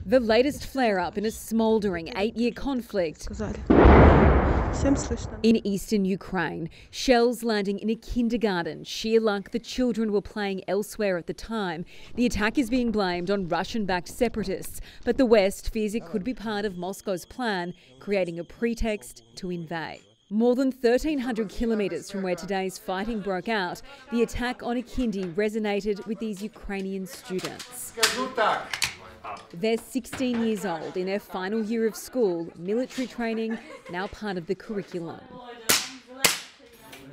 The latest flare-up in a smouldering 8-year conflict in eastern Ukraine. Shells landing in a kindergarten. Sheer luck the children were playing elsewhere at the time. The attack is being blamed on Russian-backed separatists, but the West fears it could be part of Moscow's plan, creating a pretext to invade. More than 1,300 kilometres from where today's fighting broke out, the attack on a kindy resonated with these Ukrainian students. They're 16 years old, in their final year of school, military training now part of the curriculum.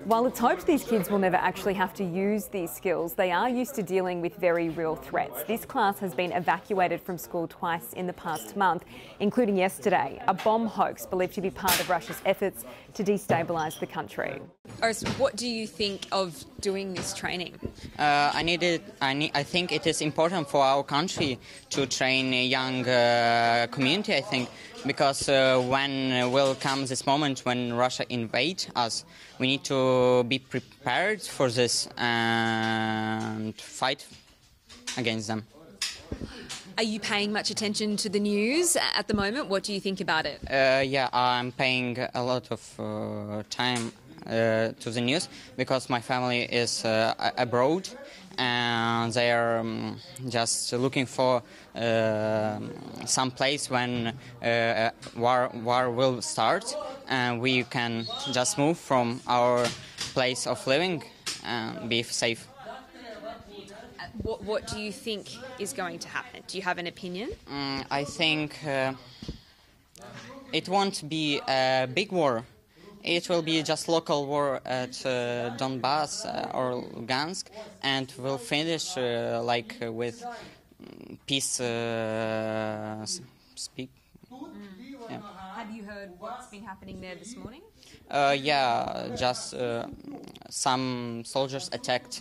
While it's hoped these kids will never actually have to use these skills, they are used to dealing with very real threats. This class has been evacuated from school twice in the past month, including yesterday, a bomb hoax believed to be part of Russia's efforts to destabilise the country. Oris, what do you think of doing this training? I think it is important for our country to train a young community, I think, because when will come this moment when Russia invade us, we need to be prepared for this and fight against them. Are you paying much attention to the news at the moment? What do you think about it? Yeah, I'm paying a lot of time to the news because my family is abroad and they are just looking for some place when war will start and we can just move from our place of living and be safe. What do you think is going to happen? Do you have an opinion? I think it won't be a big war. It will be just local war at Donbass or Lugansk, and we'll finish with peace speak. Yeah. Have you heard what's been happening there this morning? Yeah, just some soldiers attacked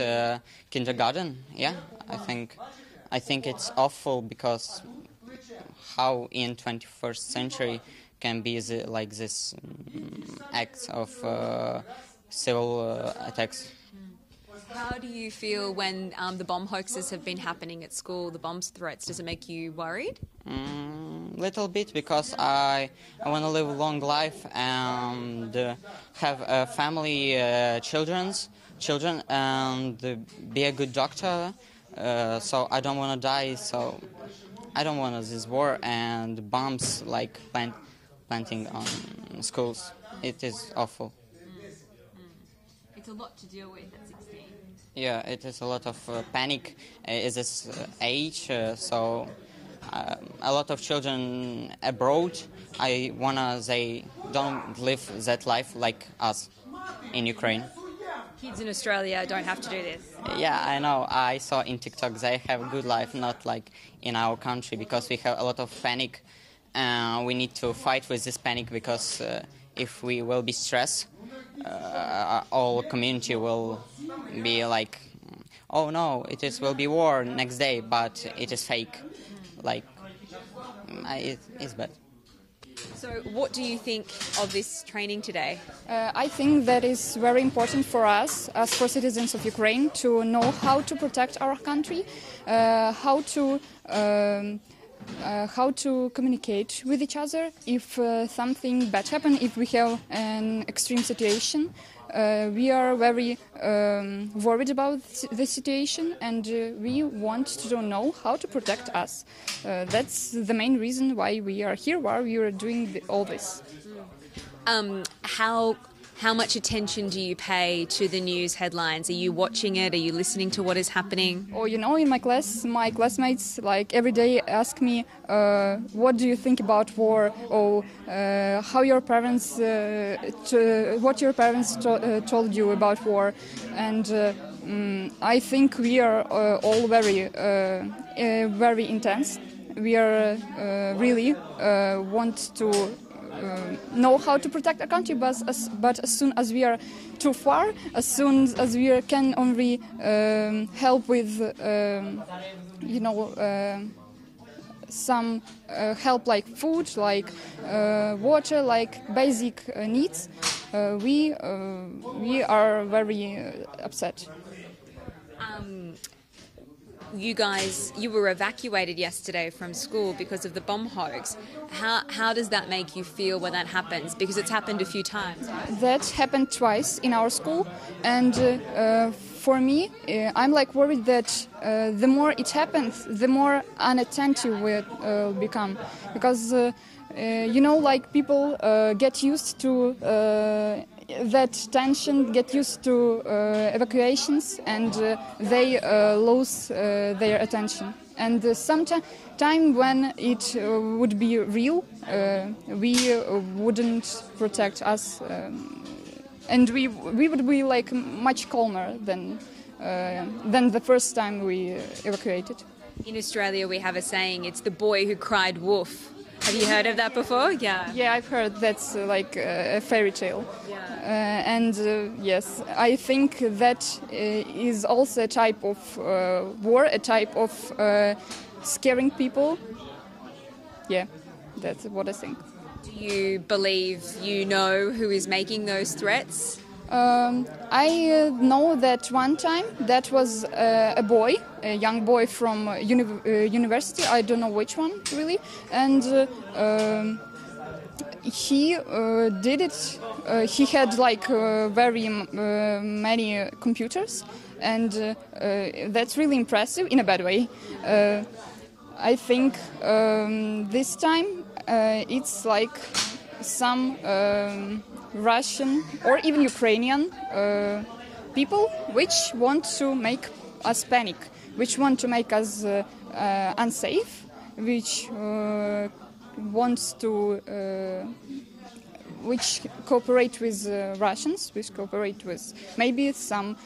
kindergarten. Yeah, I think it's awful because how in 21st century can be like this acts of civil attacks. How do you feel when the bomb hoaxes have been happening at school, the bomb threats? Does it make you worried? Little bit, because I want to live a long life and have a family, children, and be a good doctor. So I don't want to die. So I don't want this war and bombs like planting on schools. It is awful. It's a lot to deal with at 16. Yeah, it is a lot of panic at this age, so a lot of children abroad, they don't live that life like us in Ukraine. Kids in Australia don't have to do this. Yeah, I know. I saw in TikTok they have a good life, not like in our country, because we have a lot of panic. We need to fight with this panic because if we will be stressed, all community will be like, oh no, will be war next day, but it is fake. Like, it's bad. So what do you think of this training today? I think that is very important for us, as for citizens of Ukraine, to know how to protect our country, how to communicate with each other if something bad happens, if we have an extreme situation. We are very worried about the situation, and we want to know how to protect us. That's the main reason why we are here, why we are doing all this. How much attention do you pay to the news headlines? Are you watching it? Are you listening to what is happening? Oh, in my class, my classmates every day ask me, what do you think about war? Or how your parents, what your parents told you about war? And I think we are all very intense. We are really want to know how to protect our country, but as soon as we are too far, as soon as we can only help with, some help like food, like water, like basic needs, we are very upset. you were evacuated yesterday from school because of the bomb hoax. How does that make you feel when that happens? Because it's happened a few times. That happened twice in our school, and for me, I'm like worried that the more it happens, the more unattentive we'll become, because like people get used to that tension, get used to evacuations, and they lose their attention. And sometime when it would be real, we wouldn't protect us, and we would be like much calmer than the first time we evacuated. In Australia, we have a saying: "It's the boy who cried wolf." Have you heard of that before? Yeah. Yeah, I've heard that's like a fairy tale. Yeah. And yes, I think that is also a type of war, a type of scaring people. Yeah, that's what I think. Do you believe you know who is making those threats? I know that one time that was a boy, a young boy from university, I don't know which one really, and he did it. He had like very many computers, and that's really impressive in a bad way. I think this time it's like some Russian or even Ukrainian people which want to make us panic, which want to make us unsafe, which wants to which cooperate with Russians, which cooperate with maybe some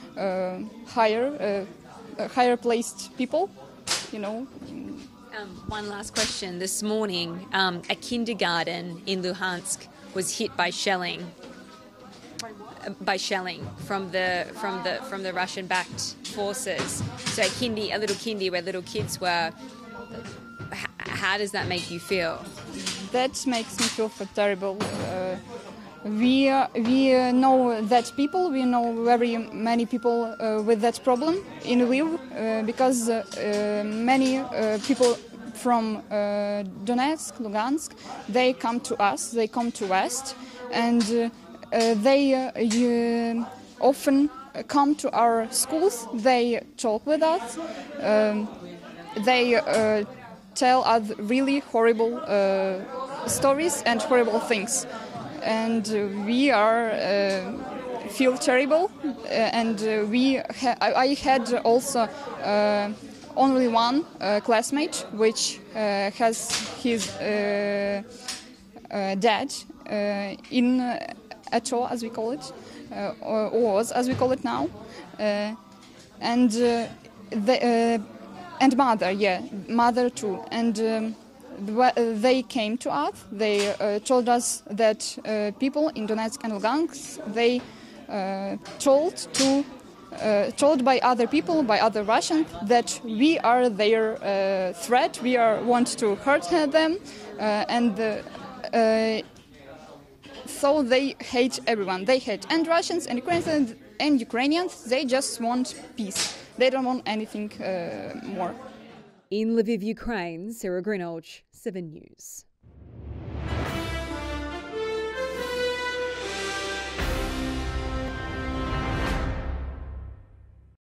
higher placed people, One last question. This morning, a kindergarten in Luhansk was hit by shelling. From the Russian-backed forces. So a little kindy where little kids were. How does that make you feel? That makes me feel terrible. We know that people. We know very many people with that problem in Lviv because many people from Donetsk, Lugansk, they come to us. They come to West, and they often come to our schools. They talk with us. They tell us really horrible stories and horrible things, and we feel terrible. And I had also only one classmate which has his dad in ATO, as we call it, or was, as we call it now, and mother too. And they came to us. They told us that people in Donetsk and Lugansk, they told by other people, by other Russians, that we are their threat. We want to hurt them, and so they hate everyone. They hate and Russians and Ukrainians. They just want peace. They don't want anything more. In Lviv, Ukraine, Sarah Greenhalgh, 7 News.